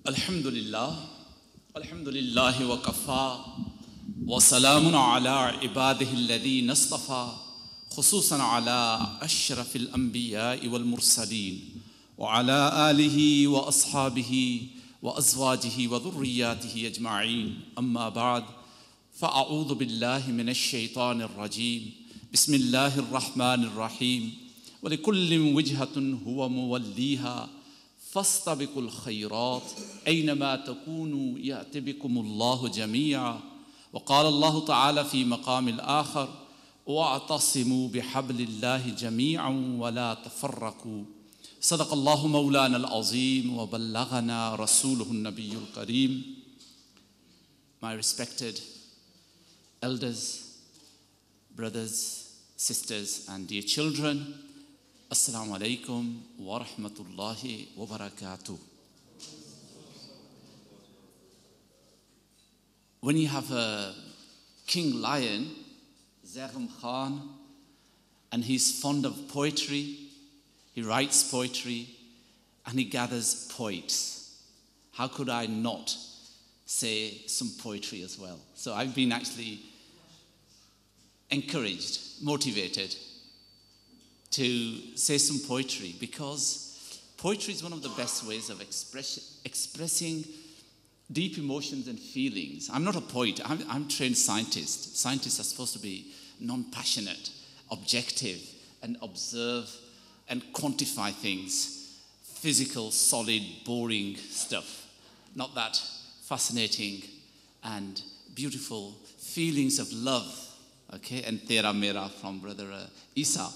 Alhamdulillah wa kafa wa salamun ala ibadihi alladhina istafa khususan ala ashrafil anbiya'i wal mursalin wa ala alihi wa ashabihi wa azwajihi wa dhurriyyatihi ajma'in amma ba'd fa'a'udhu billahi minash shaitanir rajim bismillahir rahmanir rahim wa likullin wijhatun huwa muwalliha فاستبقوا الخيرات أينما تكونوا يأت بكم الله جميعا وقال الله تعالى في مقام الآخر واعتصموا بحبل الله جميعا ولا تفرقوا صدق الله مولانا العظيم وبلغنا رسوله النبي الكريم. My respected elders, brothers, sisters and dear children, Assalamu alaikum wa rahmatullahi wa barakatuh. When you have a king lion, Zaghm Khan, and he's fond of poetry, he writes poetry, and he gathers poets. How could I not say some poetry as well? So I've been actually encouraged, motivated to say some poetry, because poetry is one of the best ways of expressing deep emotions and feelings. I'm not a poet, I'm a trained scientist. Scientists are supposed to be non-passionate, objective, and observe and quantify things. Physical, solid, boring stuff. Not that fascinating and beautiful feelings of love. Okay, and Tera Mera from Brother Isa.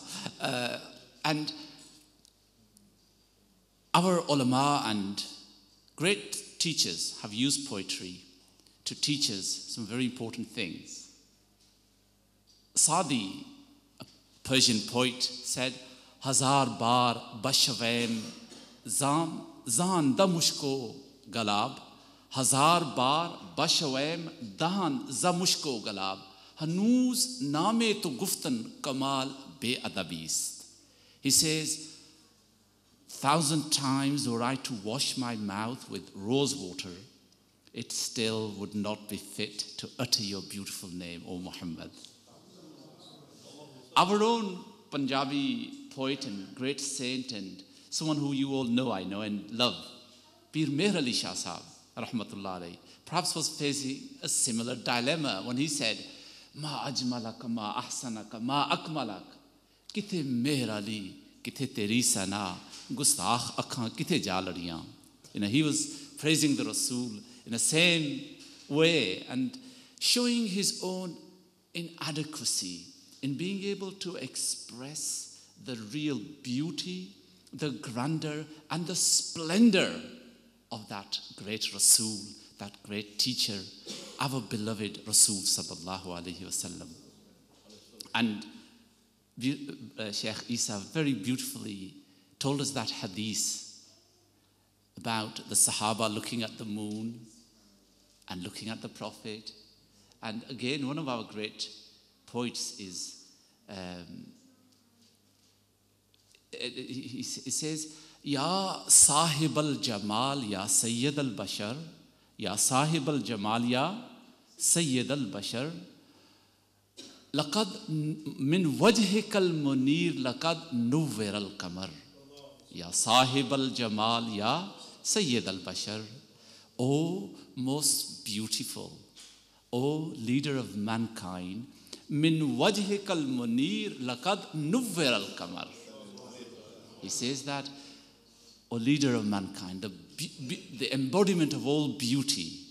And our ulama and great teachers have used poetry to teach us some very important things. Sadi, a Persian poet, said, Hazar bar bashavaim zan da mushko galab. Hazar bar bashavaim dahan za mushko galab. Hanuz name to guftan kamal be adabist. He says, 1,000 times were I to wash my mouth with rose water, it still would not be fit to utter your beautiful name, O Muhammad. Our own Punjabi poet and great saint and someone who you all know, I know, and love, Pir Mehr Ali Shah Sahab, rahmatullah alayhi, perhaps was facing a similar dilemma when he said, Ma ajmalaka, ma ahsanaka, ma akmalak. Kithe mehr Ali, kithe teri sana, gustakh akhan, kithe ja ladiyan. He was praising the Rasul in the same way and showing his own inadequacy in being able to express the real beauty, the grandeur, and the splendor of that great Rasul, that great teacher, our beloved Rasul sallallahu alaihi wasallam. And Sheikh Isa very beautifully told us that hadith about the Sahaba looking at the moon and looking at the Prophet. And again, one of our great poets is, he says, Ya Sahib al-Jamal, Ya Sayyid al-Bashar, Ya Sahib al-Jamal, Ya Sayyid al-Bashar, Laqad min wajhika al-munir, Laqad nuwwir al-qamar. Ya Sahib al-Jamal, Ya Sayyid al-Bashar. O most beautiful, O leader of mankind, min wajhika al-munir, Laqad nuwwir al-qamar. He says that, O leader of mankind, the embodiment of all beauty,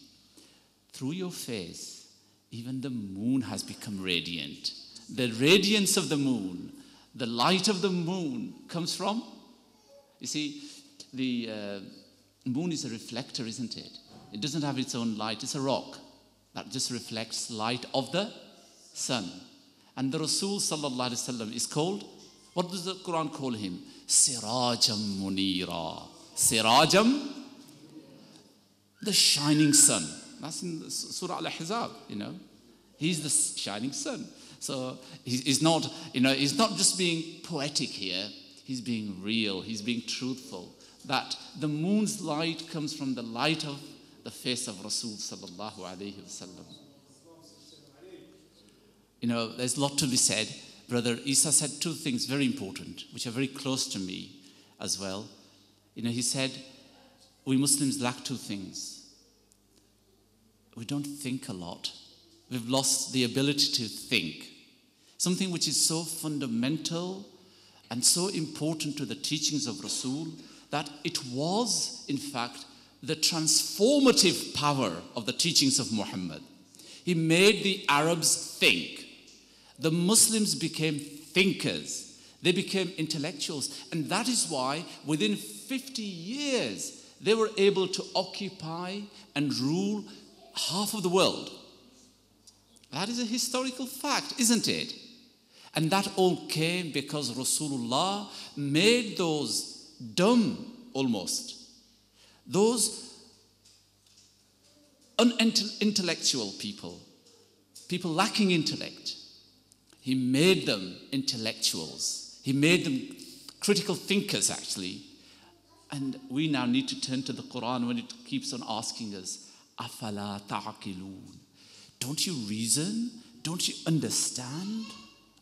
through your face, even the moon has become radiant. The radiance of the moon, the light of the moon comes from, you see, the moon is a reflector, isn't it? It doesn't have its own light, it's a rock that just reflects light of the sun. And the Rasul sallallahu alaihi wasallam is called, what does the Quran call him? Sirajam Munira. Sirajam, the shining sun. That's in Surah Al-Ahzab, He's the shining sun. So he's not, he's not just being poetic here. He's being real. He's being truthful. that the moon's light comes from the light of the face of Rasul sallallahu alayhi wasallam. You know, there's a lot to be said. Brother Isa said two things very important, which are very close to me as well. You know, he said, we Muslims lack two things. We don't think a lot. We've lost the ability to think. Something which is so fundamental and so important to the teachings of Rasul, that it was, in fact, the transformative power of the teachings of Muhammad. He made the Arabs think. The Muslims became thinkers. They became intellectuals. And that is why within 50 years, they were able to occupy and rule half of the world. That is a historical fact, isn't it? And that all came because Rasulullah made those dumb, almost, those unintellectual people lacking intellect, he made them intellectuals. He made them critical thinkers, actually. And we now need to turn to the Quran when it keeps on asking us, أَفَلَا تَعْقِلُونَ? Don't you reason? Don't you understand?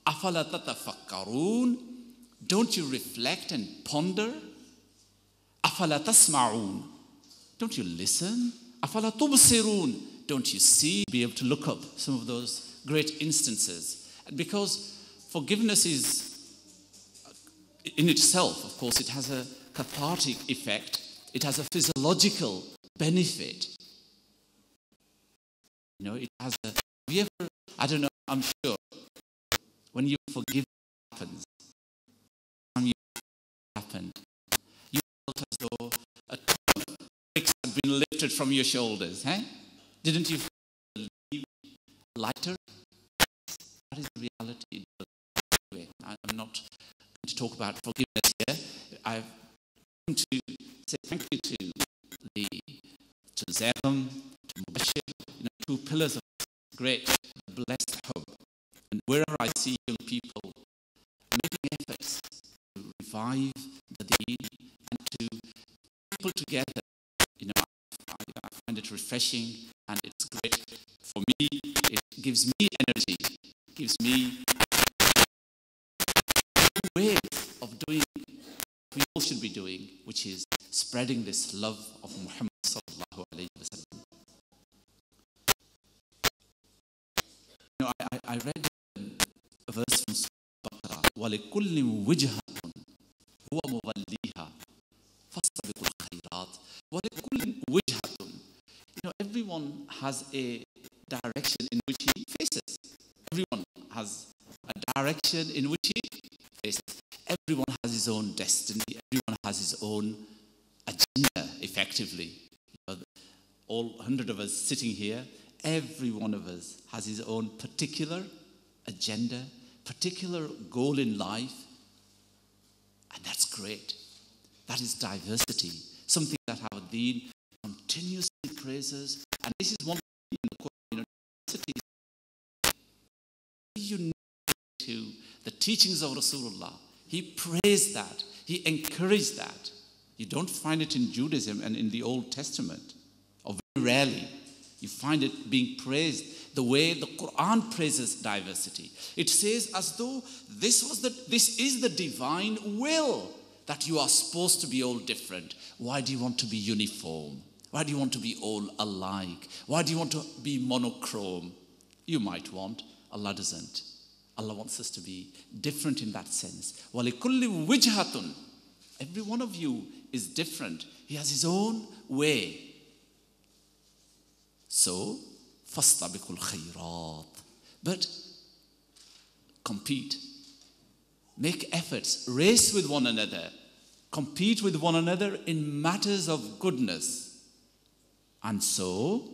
أَفَلَا تَتَفَكَّرُونَ? Don't you reflect and ponder? أَفَلَا تَسْمَعُونَ? Don't you listen? أَفَلَا تُبْصِرُونَ? Don't you see? Be able to look up some of those great instances. And because forgiveness is, in itself, of course, it has a cathartic effect. It has a physiological benefit. You know, it has a, have you ever, I don't know, I'm sure, when you forgive what happens, when you happened, you felt as though a ton of bricks had been lifted from your shoulders, eh? Didn't you feel lighter? That is the reality. Anyway, I'm not going to talk about forgiveness here. I've come to say thank you to Zehram, to Mubashir, you know, two pillars of great, blessed hope. And wherever I see young people making efforts to revive the deen and to people together, you know, I find it refreshing and it's great for me. It gives me energy, gives me a way of doing what we all should be doing, which is spreading this love of Muhammad sallallahu alayhi wa sallam. You know, I read a verse from Surah Baqarah, وَلِكُلِّ وِجْهَةٌ هُوَ مُغَلِّيهَا فَاسْتَبِقُوا الْخَيْرَاتِ وَلِكُلِّ وِجْهَةٌ. You know, everyone has a direction in which he faces. Everyone has a direction in which he faces. Everyone has his own destiny. Everyone has his own agenda, effectively. You know, all 100 of us sitting here, every one of us has his own particular agenda, particular goal in life. And that's great. That is diversity. Something that our deen continuously praises. And this is one thing in the Quran, you know, diversity is unique to the teachings of Rasulullah. He praised that. He encouraged that. You don't find it in Judaism and in the Old Testament, or very rarely. You find it being praised the way the Quran praises diversity. It says as though this is the divine will, that you are supposed to be all different. Why do you want to be uniform? Why do you want to be all alike? Why do you want to be monochrome? You might want. Allah doesn't. Allah wants us to be different in that sense. وَلِكُلِّ وِجْهَةٌ. Every one of you is different. He has his own way. So, فَاسْتَبِقُوا الْخَيْرَاتِ. But compete. Make efforts. Race with one another. Compete with one another in matters of goodness. And so,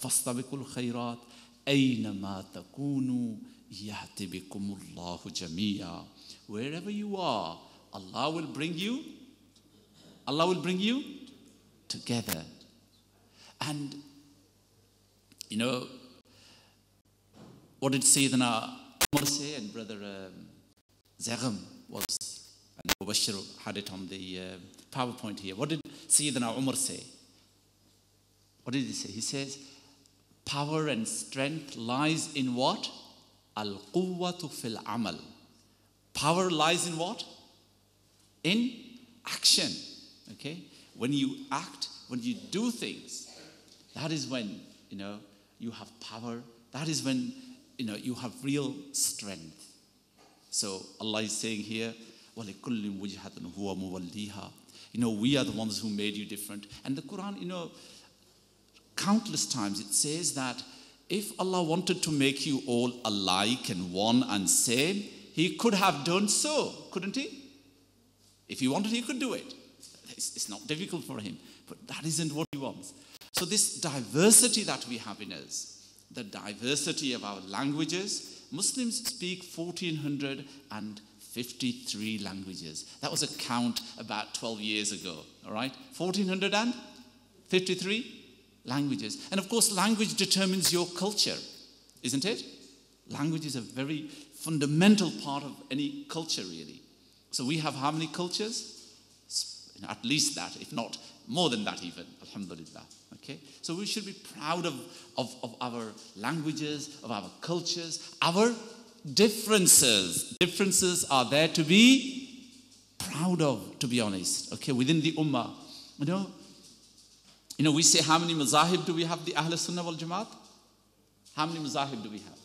فَاسْتَبِقُوا الْخَيْرَاتِ أَيْنَمَا تَكُونُوا يَهْتِ بِكُمُ اللَّهُ جَمِيعًا. Wherever you are, Allah will bring you together. And you know, what did Sayyidina Umar say, and Brother Zehram was And Bashir had it on the PowerPoint here. What did Sayyidina Umar say? What did he say? He says, power and strength lies in what? Al-quwwatu fil amal. Power lies in what? In action. Okay? When you act, when you do things, that is when, you have power. That is when, you have real strength. So Allah is saying here, وَلِكُلِّ وُجْهَةٌ هُوَ مُوَلِّيهَا. We are the ones who made you different. And the Quran, countless times it says that if Allah wanted to make you all alike and one and same, He could have done so, couldn't He? If He wanted, He could do it. It's not difficult for Him, but that isn't what He wants. So this diversity that we have in us, the diversity of our languages, Muslims speak 1,453 languages. That was a count about 12 years ago, all right? 1,453 languages. And of course, language determines your culture, isn't it? Language is a very fundamental part of any culture, really. So we have how many cultures? At least that, if not more than that even, alhamdulillah. Okay? So we should be proud of our languages, of our cultures, our differences. Differences are there to be proud of, to be honest. Okay, within the ummah. We say how many mazahib do we have, the Ahl Sunnah wal Jamaat? How many mazahib do we have?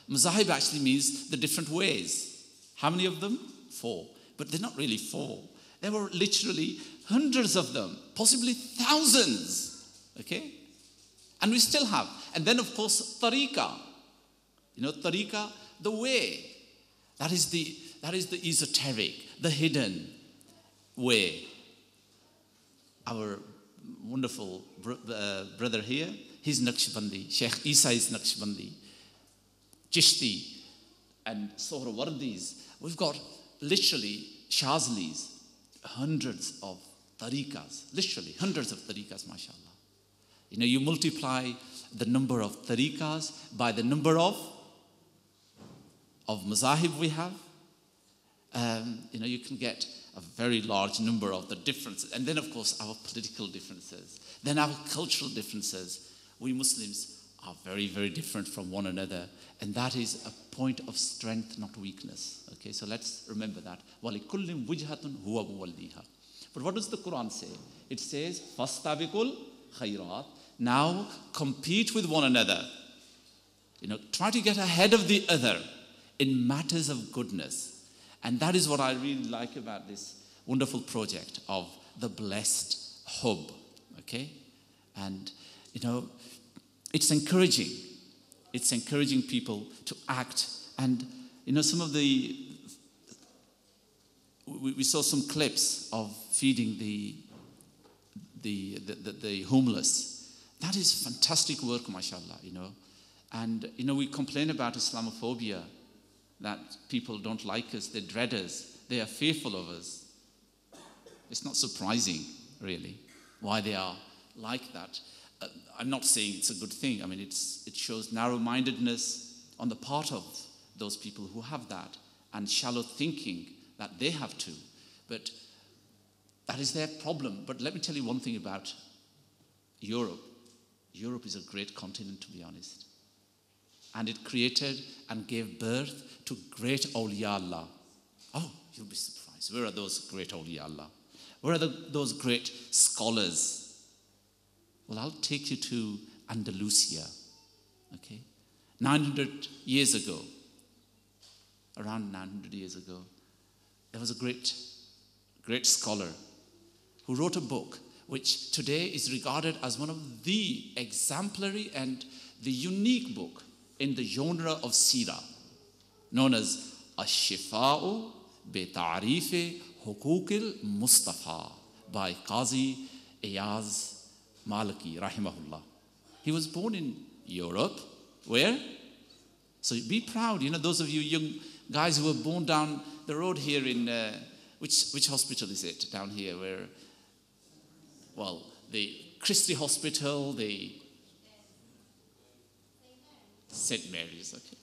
Mazahib actually means the different ways. How many of them? 4. But they're not really 4. There were literally hundreds of them, possibly thousands. Okay? And we still have. And then, of course, tariqah. Tariqah, the way. That is the esoteric, the hidden way. Our wonderful brother here, he's Naqshbandi. Sheikh Isa is Naqshbandi. Chishti and Sohrawardis. We've got literally Shazlis, hundreds of tariqas, literally hundreds of tariqas, mashallah. You multiply the number of tariqas by the number of mazahib we have, you can get a very large number of the differences. And then, of course, our political differences, then our cultural differences. We Muslims are very, very different from one another. And that is a point of strength, not weakness. Okay, so let's remember that. وَلِكُلِّ وُجْهَةٌ هُوَ مُوَلِّيهَا. But what does the Quran say? It says, فَاسْتَبِقُوا الْخَيْرَاتِ. Now compete with one another. Try to get ahead of the other in matters of goodness. And that is what I really like about this wonderful project of the Blessed Hub. Okay? And, it's encouraging. It's encouraging people to act. And, some of we saw some clips of feeding the homeless. That is fantastic work, mashallah, And, we complain about Islamophobia, that people don't like us, they dread us, they are fearful of us. It's not surprising, really, why they are like that. I'm not saying it's a good thing. I mean, it shows narrow-mindedness on the part of those people who have that, and shallow thinking that they have too. But that is their problem. But let me tell you one thing about Europe. Europe is a great continent, to be honest. And it created and gave birth to great awliya Allah. Oh, you'll be surprised. Where are those great awliya Allah? Where are those great scholars? Well, I'll take you to Andalusia. Okay? 900 years ago, around 900 years ago, there was a great scholar who wrote a book which today is regarded as one of the exemplary and the unique book in the genre of Sira, known as Ash-Shifa'u bi Ta'rif Huquq al-Mustafa by Qazi Iyaz Maliki, rahimahullah. He was born in Europe. Where? So be proud. Those of you young guys who were born down the road here in, which hospital is it down here? Where? Well, the Christie Hospital, the St. Mary's. Okay.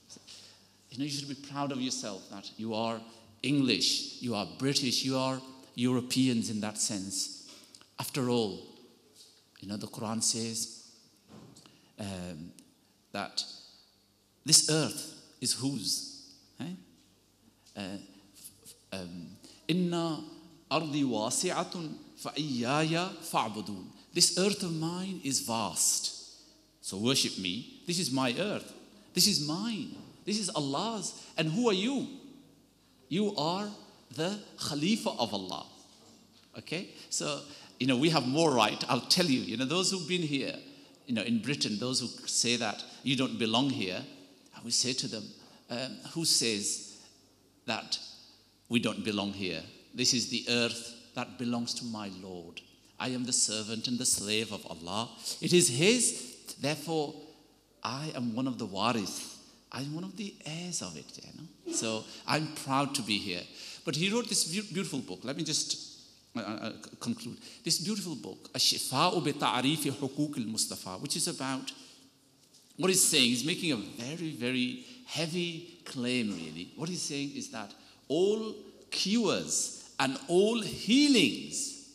You should be proud of yourself that you are English, you are British, you are Europeans in that sense. After all, the Quran says that this earth is whose? Inna ardi wasi'atun fa'iyaya fa'budun. This earth of mine is vast, so worship me. This is my earth. This is mine. This is Allah's. And who are you? You are the Khalifa of Allah. Okay? So, we have more right. I'll tell you, those who've been here, in Britain, those who say that you don't belong here, I will say to them, who says that we don't belong here? This is the earth that belongs to my Lord. I am the servant and the slave of Allah. It is His. Therefore, I am one of the waris. I'm one of the heirs of it. So I'm proud to be here. But he wrote this beautiful book. Let me just conclude. This beautiful book, Ash-Shifa'u bi Ta'arifi Huquq al-Mustafa, which is about what he's saying. He's making a very, very heavy claim, really. What he's saying is that all cures and all healings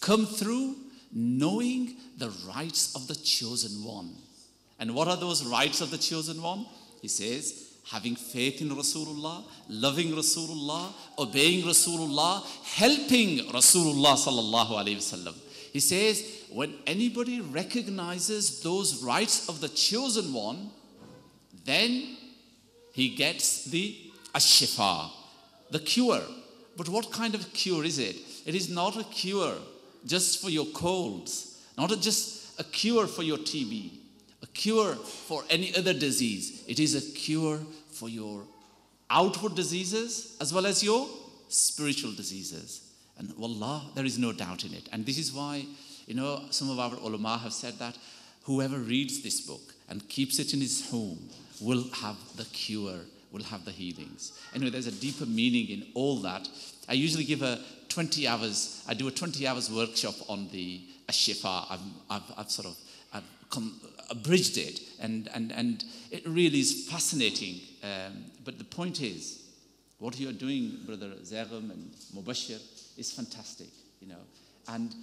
come through knowing the rights of the chosen one. And what are those rights of the chosen one? He says, having faith in Rasulullah, loving Rasulullah, obeying Rasulullah, helping Rasulullah sallallahu alayhi wasallam. He says, when anybody recognizes those rights of the chosen one, then he gets the ash-shifa, the cure. But what kind of cure is it? It is not a cure just for your colds, not just a cure for your TB, a cure for any other disease. It is a cure for your outward diseases as well as your spiritual diseases. And wallah, there is no doubt in it. And this is why, some of our ulama have said that whoever reads this book and keeps it in his home will have the cure, will have the healings. Anyway, there's a deeper meaning in all that. I usually give I do a 20 hours workshop on the Ash-Shifa. I've abridged it, and it really is fascinating. But the point is, what you are doing, Brother Zaghem and Mubashir, is fantastic, And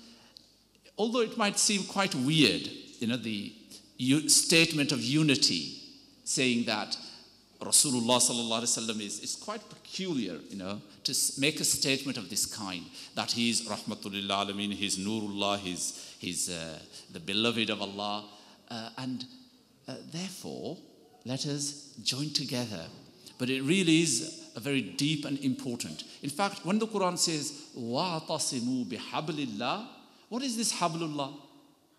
although it might seem quite weird, the statement of unity, saying that Rasulullah sallallahu alaihi wasallam is quite peculiar, to make a statement of this kind, that he is Rahmatul lil Alameen, he is Nurullah, he's the beloved of Allah, and therefore let us join together. But it really is a very deep and important. In fact, when the Quran says wa'tasimu bihablillah, what is this hablullah?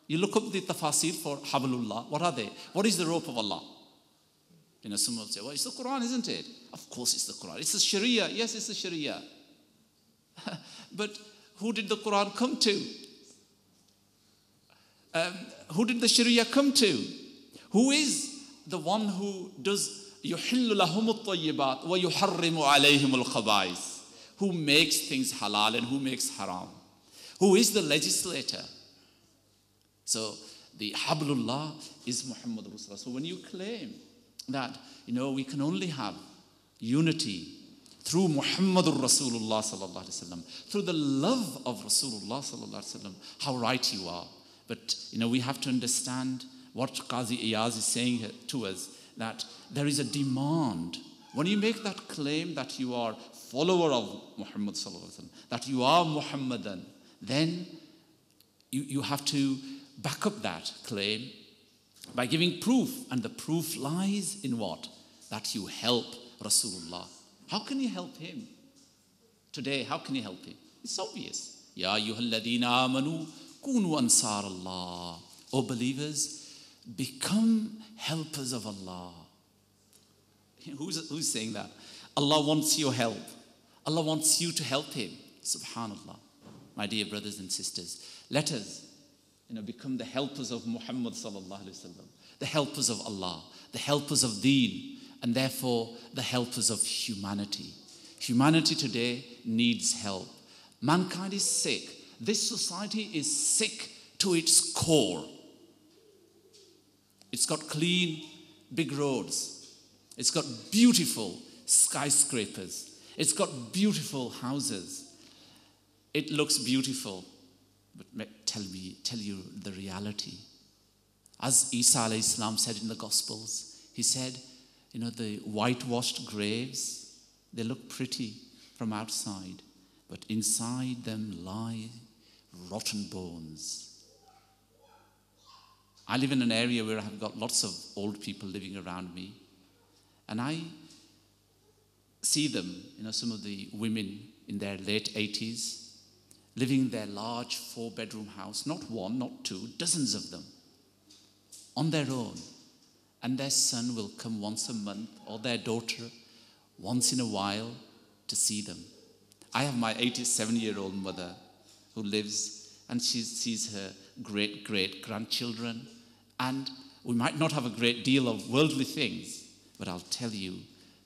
You look up the tafasir for hablullah. What are they? What is the rope of Allah? Someone will say, well, it's the Quran, isn't it? Of course it's the Quran. It's the Sharia. Yes, it's the Sharia. But who did the Quran come to? Who did the Sharia come to? Who is the one who does يُحِلُّ لَهُمُ الطَّيِّبَاتِ وَيُحَرِّمُ عَلَيْهِمُ الْخَبَائِثِ? Who makes things halal and who makes haram? Who is the legislator? So the hablullah is Muhammad Rasulullah. So when you claim that, we can only have unity through Muhammadur Rasulullah sallallahu alaihi wasallam, through the love of Rasulullah sallallahu alaihi wasallam, how right you are. But, we have to understand what Qazi Iyaz is saying to us, that there is a demand. When you make that claim that you are follower of Muhammad sallallahu alaihi wasallam, that you are Muhammadan, then you have to back up that claim by giving proof. And the proof lies in what? That you help Rasulullah. How can you help him? Today, how can you help him? It's obvious. Ya ayyuhalladhina amanu kunu ansar Allah. O believers, become helpers of Allah. Who's saying that? Allah wants your help. Allah wants you to help him. Subhanallah. My dear brothers and sisters, let us become the helpers of Muhammad sallallahu alaihi wasallam, the helpers of Allah, the helpers of Deen, and therefore the helpers of humanity. Humanity today needs help. Mankind is sick. This society is sick to its core. It's got clean, big roads. It's got beautiful skyscrapers. It's got beautiful houses. It looks beautiful. But tell you the reality. As Isa alayhi salam said in the Gospels, he said, the whitewashed graves, they look pretty from outside, but inside them lie rotten bones. I live in an area where I've got lots of old people living around me, and I see them, some of the women in their late 80s, living in their large 4-bedroom house, not one, not two, dozens of them, on their own. And their son will come once a month, or their daughter once in a while, to see them. I have my 87-year-old mother who lives, and she sees her great-great-grandchildren. And we might not have a great deal of worldly things, but I'll tell you,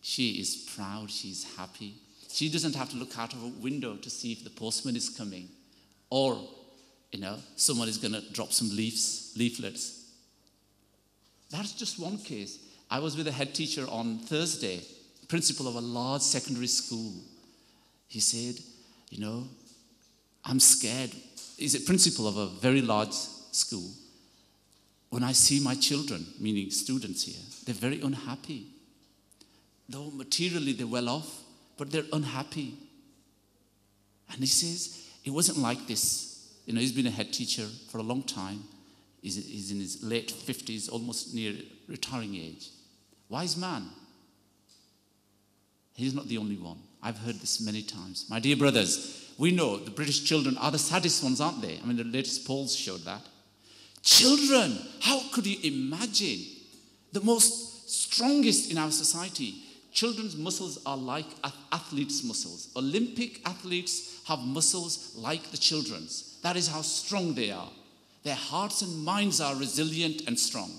she is proud, she's happy. She doesn't have to look out of a window to see if the postman is coming, or, someone is going to drop some leaflets. That's just one case. I was with a head teacher on Thursday, principal of a large secondary school. He said, I'm scared. He's a principal of a very large school. When I see my children, meaning students here, they're very unhappy. Though materially they're well off, but they're unhappy. And he says, it wasn't like this. He's been a head teacher for a long time. He's in his late 50s, almost near retiring age. Wise man. He's not the only one. I've heard this many times. My dear brothers, we know the British children are the saddest ones, aren't they? The latest polls showed that. Children, how could you imagine? The most strongest in our society. Children's muscles are like athletes' muscles. Olympic athletes have muscles like the children's. That is how strong they are. Their hearts and minds are resilient and strong.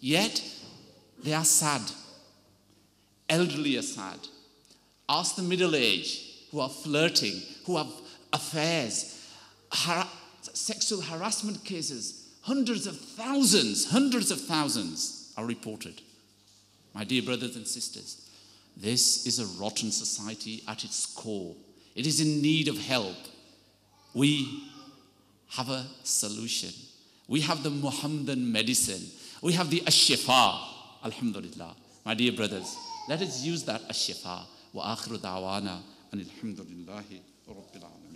Yet, they are sad. Elderly are sad. Ask the middle-aged who are flirting, who have affairs, sexual harassment cases. Hundreds of thousands are reported. My dear brothers and sisters, this is a rotten society at its core. It is in need of help. We have a solution. We have the Muhammadan medicine. We have the ash-shifa. Alhamdulillah. My dear brothers, let us use that ash-shifa. Wa akhiru da'wana and alhamdulillahi rabbil alamin.